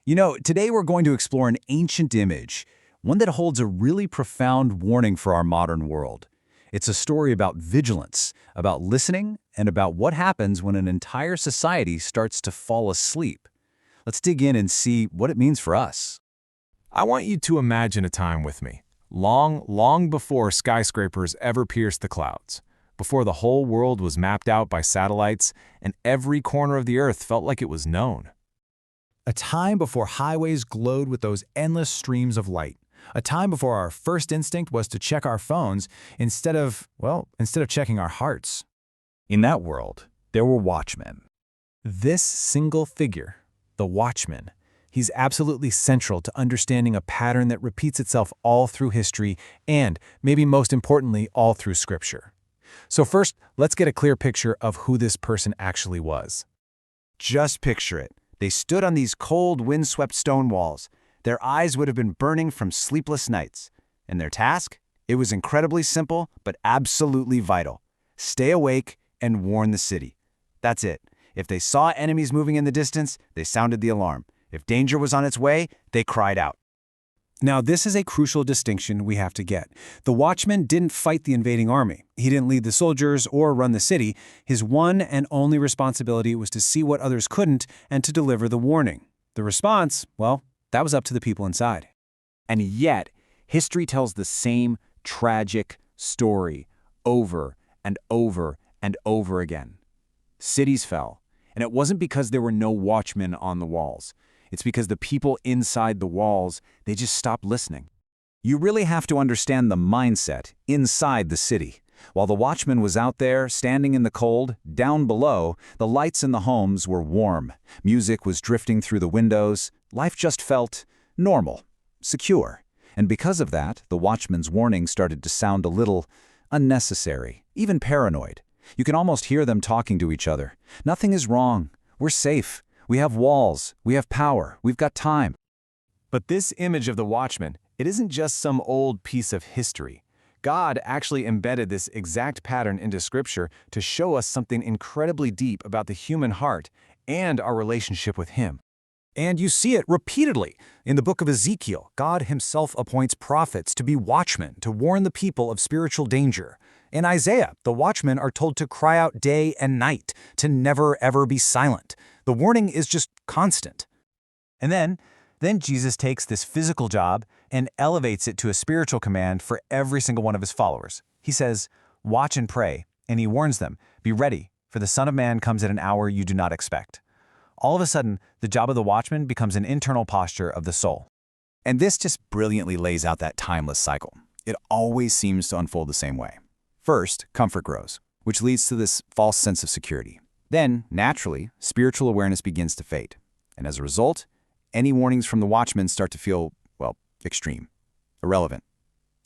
Today we're going to explore an ancient image, one that holds a really profound warning for our modern world. It's a story about vigilance, about listening, and about what happens when an entire society starts to fall asleep. Let's dig in and see what it means for us. I want you to imagine a time with me, long before skyscrapers ever pierced the clouds, before the whole world was mapped out by satellites and every corner of the earth felt like it was known. A time before highways glowed with those endless streams of light. A time before our first instinct was to check our phones instead of checking our hearts. In that world, there were watchmen. This single figure, the Watchman, he's absolutely central to understanding a pattern that repeats itself all through history and, maybe most importantly, all through Scripture. So first, let's get a clear picture of who this person actually was. Just picture it. They stood on these cold, windswept stone walls. Their eyes would have been burning from sleepless nights. And their task? It was incredibly simple, but absolutely vital. Stay awake and warn the city. That's it. If they saw enemies moving in the distance, they sounded the alarm. If danger was on its way, they cried out. Now, this is a crucial distinction we have to get. The Watchman didn't fight the invading army. He didn't lead the soldiers or run the city. His one and only responsibility was to see what others couldn't and to deliver the warning. The response, well, that was up to the people inside. And yet, history tells the same tragic story over and over and over again. Cities fell, and it wasn't because there were no watchmen on the walls. It's because the people inside the walls, they just stopped listening. You really have to understand the mindset inside the city. While the watchman was out there, standing in the cold, down below, the lights in the homes were warm. Music was drifting through the windows. Life just felt normal, secure. And because of that, the watchman's warning started to sound a little unnecessary, even paranoid. You can almost hear them talking to each other. Nothing is wrong. We're safe. We have walls, we have power, we've got time. But this image of the Watchman, it isn't just some old piece of history. God actually embedded this exact pattern into Scripture to show us something incredibly deep about the human heart and our relationship with Him. And you see it repeatedly. In the book of Ezekiel, God himself appoints prophets to be watchmen, to warn the people of spiritual danger. In Isaiah, the watchmen are told to cry out day and night, to never ever be silent. The warning is just constant. And then Jesus takes this physical job and elevates it to a spiritual command for every single one of his followers. He says, "Watch and pray," and he warns them, "Be ready, for the Son of Man comes at an hour you do not expect." All of a sudden, the job of the watchman becomes an internal posture of the soul. And this just brilliantly lays out that timeless cycle. It always seems to unfold the same way. First, comfort grows, which leads to this false sense of security. Then, naturally, spiritual awareness begins to fade. And as a result, any warnings from the watchman start to feel, extreme, irrelevant.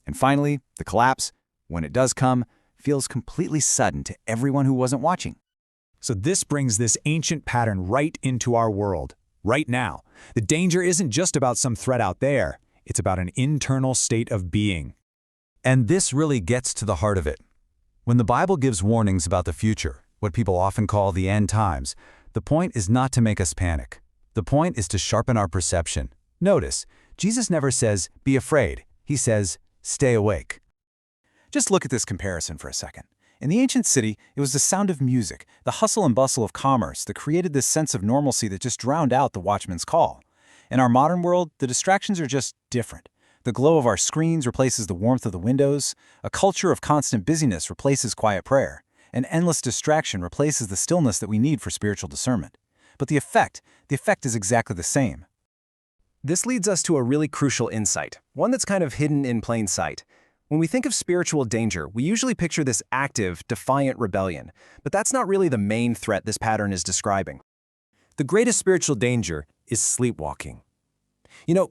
And finally, the collapse, when it does come, feels completely sudden to everyone who wasn't watching. So this brings this ancient pattern right into our world, right now. The danger isn't just about some threat out there. It's about an internal state of being. And this really gets to the heart of it. When the Bible gives warnings about the future, what people often call the end times, the point is not to make us panic. The point is to sharpen our perception. Notice, Jesus never says, "Be afraid." He says, "Stay awake." Just look at this comparison for a second. In the ancient city, it was the sound of music, the hustle and bustle of commerce that created this sense of normalcy that just drowned out the watchman's call. In our modern world, the distractions are just different. The glow of our screens replaces the warmth of the windows. A culture of constant busyness replaces quiet prayer. An endless distraction replaces the stillness that we need for spiritual discernment. But the effect is exactly the same. This leads us to a really crucial insight, one that's kind of hidden in plain sight. When we think of spiritual danger, we usually picture this active, defiant rebellion, but that's not really the main threat this pattern is describing. The greatest spiritual danger is sleepwalking.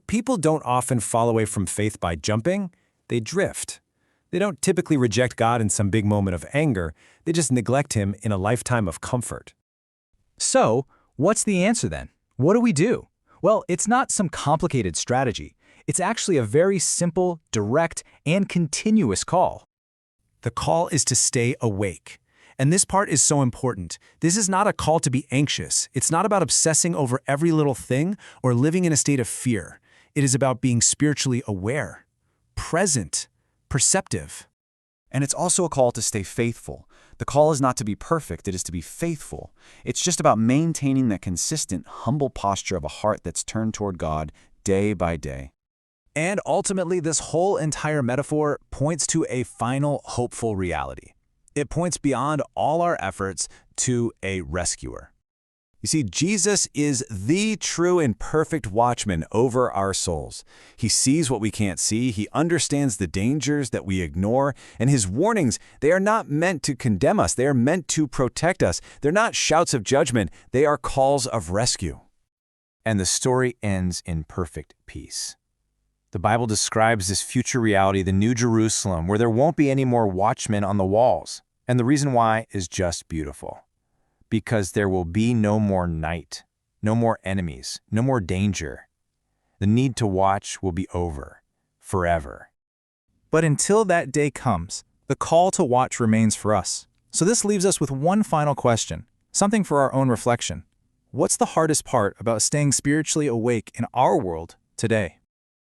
People don't often fall away from faith by jumping, they drift. They don't typically reject God in some big moment of anger, they just neglect Him in a lifetime of comfort. So, what's the answer then? What do we do? Well, it's not some complicated strategy. It's actually a very simple, direct, and continuous call. The call is to stay awake. And this part is so important. This is not a call to be anxious. It's not about obsessing over every little thing or living in a state of fear. It is about being spiritually aware, present, perceptive. And it's also a call to stay faithful. The call is not to be perfect, it is to be faithful. It's just about maintaining that consistent, humble posture of a heart that's turned toward God day by day. And ultimately, this whole entire metaphor points to a final, hopeful reality. It points beyond all our efforts to a rescuer. You see, Jesus is the true and perfect watchman over our souls. He sees what we can't see, he understands the dangers that we ignore, and his warnings, they are not meant to condemn us, they are meant to protect us. They're not shouts of judgment, they are calls of rescue. And the story ends in perfect peace. The Bible describes this future reality, the New Jerusalem, where there won't be any more watchmen on the walls. And the reason why is just beautiful. Because there will be no more night, no more enemies, no more danger. The need to watch will be over, forever. But until that day comes, the call to watch remains for us. So this leaves us with one final question, something for our own reflection. What's the hardest part about staying spiritually awake in our world today?